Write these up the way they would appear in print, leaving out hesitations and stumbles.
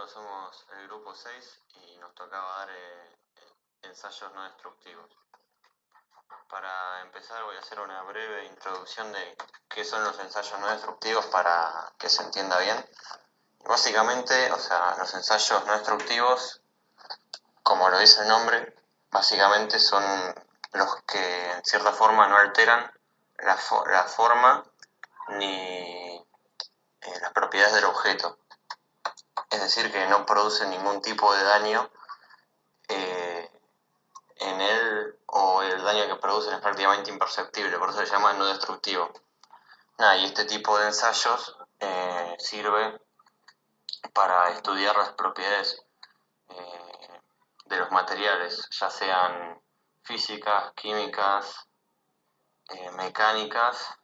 nosotros somos el grupo 6 y nos tocaba dar ensayos no destructivos. Para empezar voy a hacer una breve introducción de qué son los ensayos no destructivos para que se entienda bien. Básicamente, los ensayos no destructivos, como lo dice el nombre, básicamente son los que en cierta forma no alteran la forma ni las propiedades del objeto. Es decir, que no producen ningún tipo de daño en él, o el daño que producen es prácticamente imperceptible, por eso se llama no destructivo. Y este tipo de ensayos sirve para estudiar las propiedades de los materiales, ya sean físicas, químicas, mecánicas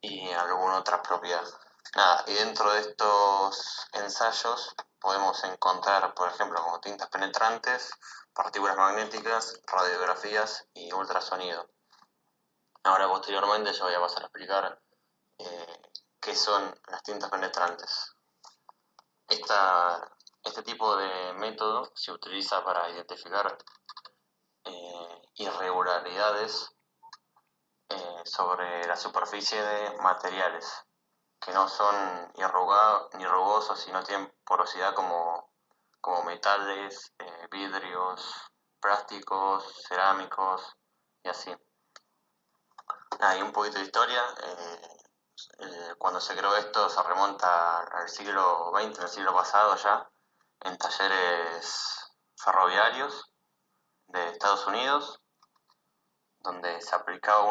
y alguna otra propiedad. Y dentro de estos ensayos podemos encontrar, por ejemplo, como tintas penetrantes, partículas magnéticas, radiografías y ultrasonido. Ahora, posteriormente, yo voy a pasar a explicar qué son las tintas penetrantes. Este tipo de método se utiliza para identificar irregularidades sobre la superficie de materiales que no son ni rugosos y no tienen porosidad como metales, vidrios, plásticos, cerámicos y así. Y un poquito de historia. Cuando se creó esto se remonta al siglo XX, el siglo pasado ya, en talleres ferroviarios de Estados Unidos, donde se aplicaba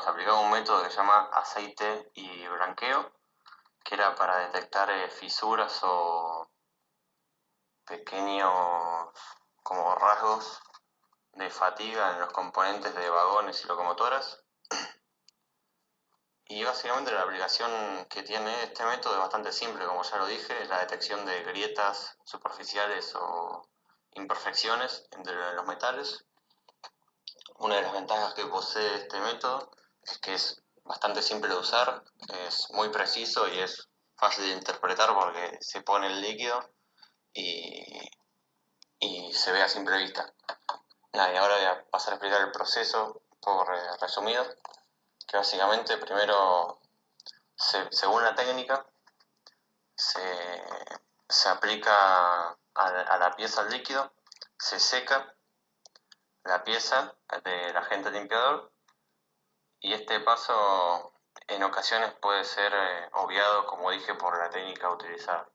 se aplicaba un método que se llama aceite y blanqueo, que era para detectar fisuras o pequeños como rasgos de fatiga en los componentes de vagones y locomotoras. Y básicamente la aplicación que tiene este método es bastante simple, como ya lo dije, es la detección de grietas superficiales o imperfecciones entre los metales. Una de las ventajas que posee este método es que es bastante simple de usar, es muy preciso y es fácil de interpretar porque se pone el líquido y se ve a simple vista. Y ahora voy a pasar a explicar el proceso por resumido, que básicamente primero, según la técnica, se aplica a la pieza el líquido, se seca la pieza del agente limpiador y este paso en ocasiones puede ser obviado, como dije, por la técnica utilizada.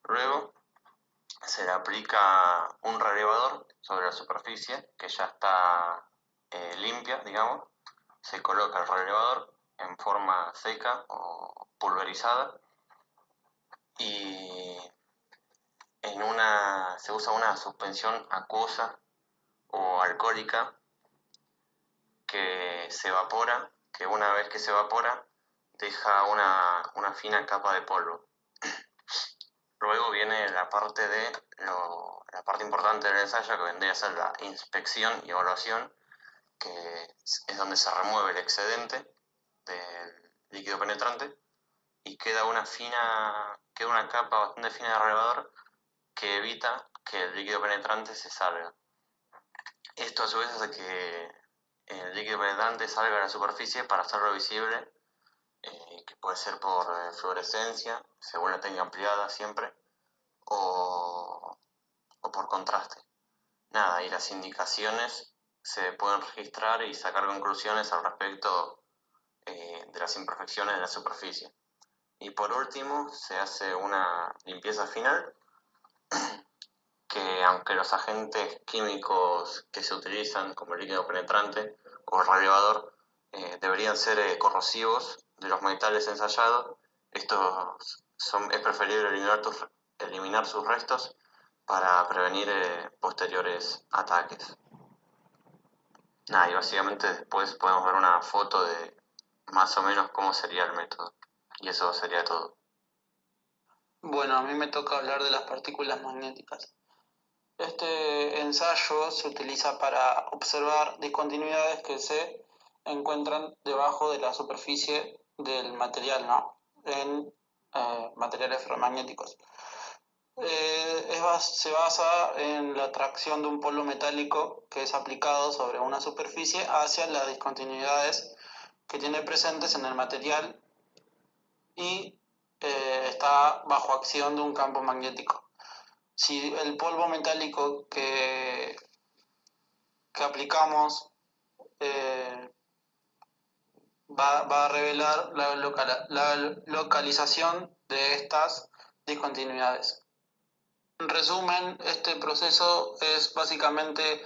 Luego se le aplica un relevador sobre la superficie que ya está limpia, digamos. Se coloca el relevador en forma seca o pulverizada y se usa una suspensión acuosa o alcohólica que se evapora, que una vez que se evapora deja una fina capa de polvo. Luego viene la parte importante del ensayo, que vendría a ser la inspección y evaluación, que es donde se remueve el excedente del líquido penetrante y queda una capa bastante fina de relevador que evita que el líquido penetrante se salga. Esto a su vez hace que el líquido penetrante salga a la superficie para hacerlo visible, que puede ser por fluorescencia, según la técnica ampliada siempre, o por contraste. Y las indicaciones se pueden registrar y sacar conclusiones al respecto de las imperfecciones de la superficie. Y por último, se hace una limpieza final, que aunque los agentes químicos que se utilizan, como el líquido penetrante o el relevador, deberían ser corrosivos de los metales ensayados, es preferible eliminar sus restos para prevenir posteriores ataques. Y básicamente después podemos ver una foto de más o menos cómo sería el método. Y eso sería todo. Bueno, a mí me toca hablar de las partículas magnéticas. Este ensayo se utiliza para observar discontinuidades que se encuentran debajo de la superficie del material, ¿no? En materiales ferromagnéticos. Se basa en la atracción de un polvo metálico que es aplicado sobre una superficie hacia las discontinuidades que tiene presentes en el material y está bajo acción de un campo magnético. Si el polvo metálico que aplicamos va a revelar la localización de estas discontinuidades. En resumen, este proceso es básicamente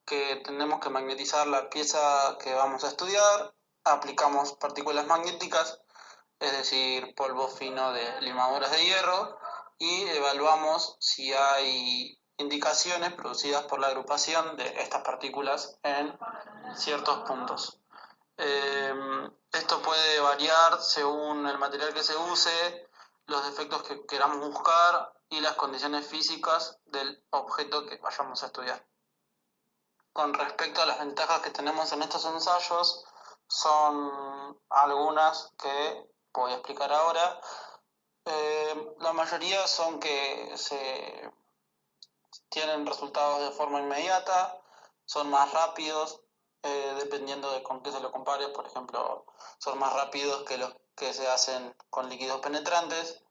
que tenemos que magnetizar la pieza que vamos a estudiar, aplicamos partículas magnéticas, es decir, polvo fino de limaduras de hierro, y evaluamos si hay indicaciones producidas por la agrupación de estas partículas en ciertos puntos. Esto puede variar según el material que se use, los defectos que queramos buscar y las condiciones físicas del objeto que vayamos a estudiar. Con respecto a las ventajas que tenemos en estos ensayos, son algunas que voy a explicar ahora. La mayoría son que se tienen resultados de forma inmediata, son más rápidos, dependiendo de con qué se lo compare. Por ejemplo, son más rápidos que los que se hacen con líquidos penetrantes.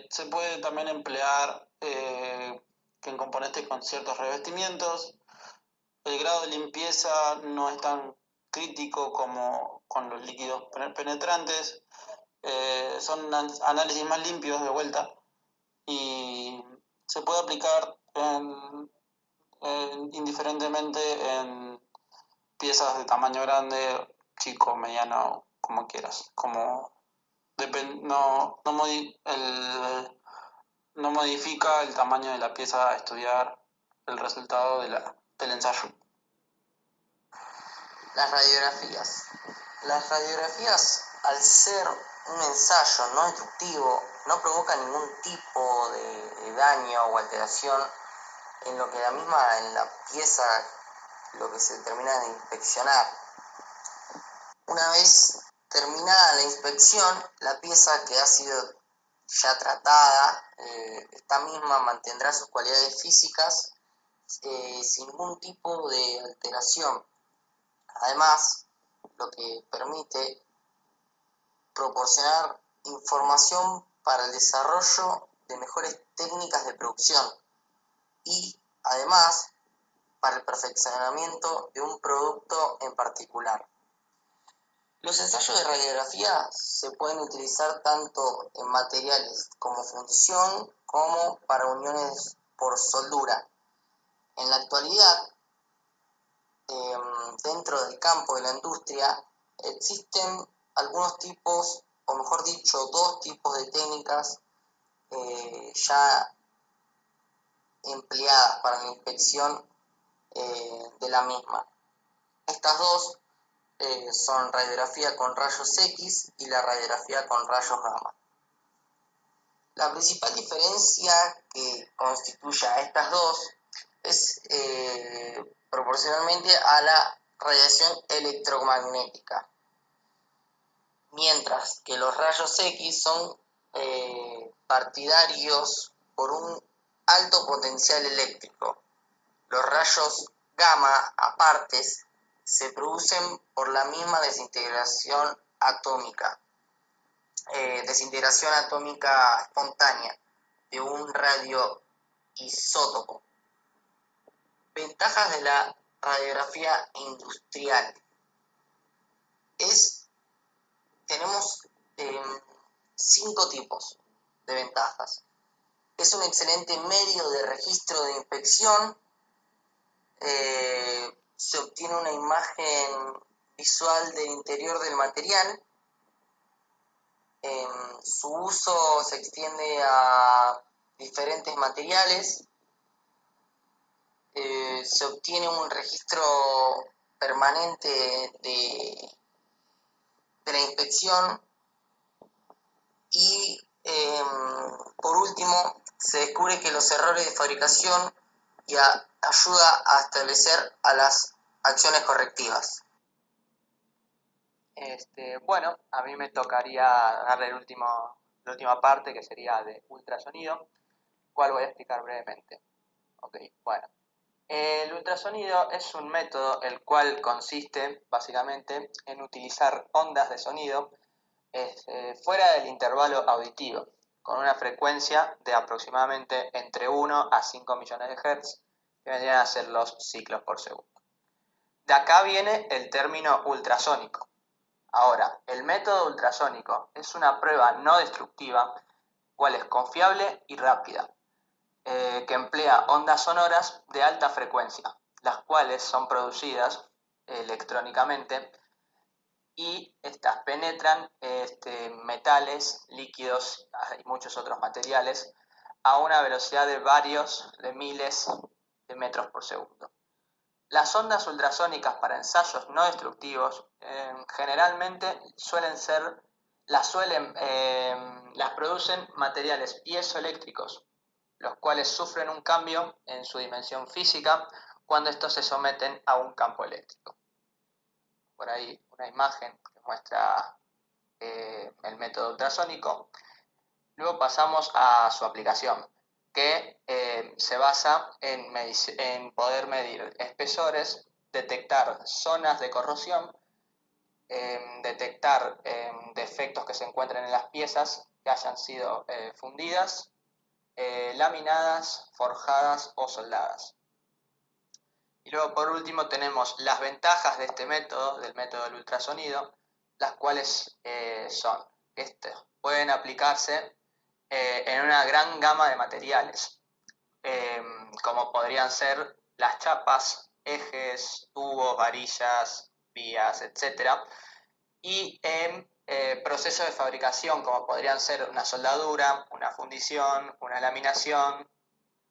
Se puede también emplear en componentes con ciertos revestimientos. El grado de limpieza no es tan crítico como con los líquidos penetrantes. Son análisis más limpios de vuelta y se puede aplicar indiferentemente en piezas de tamaño grande, chico, mediano, como quieras. No modifica el tamaño de la pieza a estudiar el resultado del ensayo. Las radiografías. Las radiografías, al ser un ensayo no destructivo, no provoca ningún tipo de daño o alteración en la pieza, lo que se termina de inspeccionar. Una vez terminada la inspección, la pieza que ha sido ya tratada, esta misma mantendrá sus cualidades físicas sin ningún tipo de alteración. Además, lo que permite proporcionar información para el desarrollo de mejores técnicas de producción y, además, para el perfeccionamiento de un producto en particular. Los ensayos de radiografía se pueden utilizar tanto en materiales como fundición como para uniones por soldura. En la actualidad, dentro del campo de la industria, existen algunos tipos, o mejor dicho, dos tipos de técnicas ya empleadas para la inspección de la misma. Estas dos son radiografía con rayos X y la radiografía con rayos gamma. La principal diferencia que constituye a estas dos es proporcionalmente a la radiación electromagnética, mientras que los rayos X son partidarios por un alto potencial eléctrico. Los rayos gamma apartes se producen por la misma desintegración atómica espontánea de un radioisótopo. Ventajas de la radiografía industrial. Tenemos 5 tipos de ventajas. Es un excelente medio de registro de inspección. Se obtiene una imagen visual del interior del material. Su uso se extiende a diferentes materiales. Se obtiene un registro permanente de la inspección y por último se descubre que los errores de fabricación ayuda a establecer a las acciones correctivas. Bueno, a mí me tocaría darle la última parte, que sería de ultrasonido, cual voy a explicar brevemente. Ok, bueno. El ultrasonido es un método el cual consiste básicamente en utilizar ondas de sonido fuera del intervalo auditivo, con una frecuencia de aproximadamente entre 1 a 5 millones de Hz, que vendrían a ser los ciclos por segundo. De acá viene el término ultrasónico. Ahora, el método ultrasónico es una prueba no destructiva, cual es confiable y rápida, que emplea ondas sonoras de alta frecuencia, las cuales son producidas electrónicamente y estas penetran metales, líquidos y muchos otros materiales a una velocidad de miles de metros por segundo. Las ondas ultrasónicas para ensayos no destructivos generalmente las producen materiales piezoeléctricos, los cuales sufren un cambio en su dimensión física cuando estos se someten a un campo eléctrico. Por ahí una imagen que muestra el método ultrasónico. Luego pasamos a su aplicación, que se basa en poder medir espesores, detectar zonas de corrosión, detectar defectos que se encuentren en las piezas que hayan sido fundidas, laminadas, forjadas o soldadas. Y luego por último tenemos las ventajas de este método, del método del ultrasonido, las cuales son, pueden aplicarse en una gran gama de materiales, como podrían ser las chapas, ejes, tubos, varillas, vías, etc. Y en procesos de fabricación, como podrían ser una soldadura, una fundición, una laminación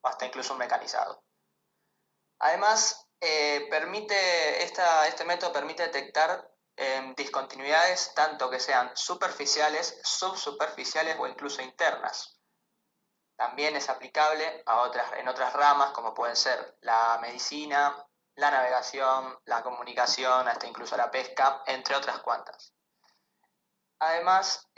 o hasta incluso un mecanizado. Además, este método permite detectar discontinuidades tanto que sean superficiales, subsuperficiales o incluso internas. También es aplicable en otras ramas como pueden ser la medicina, la navegación, la comunicación, hasta incluso la pesca, entre otras cuantas. Además,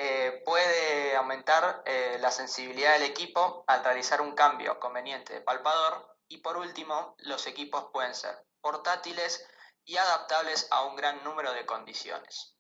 puede aumentar la sensibilidad del equipo al realizar un cambio conveniente de palpador. Y por último, los equipos pueden ser portátiles y adaptables a un gran número de condiciones.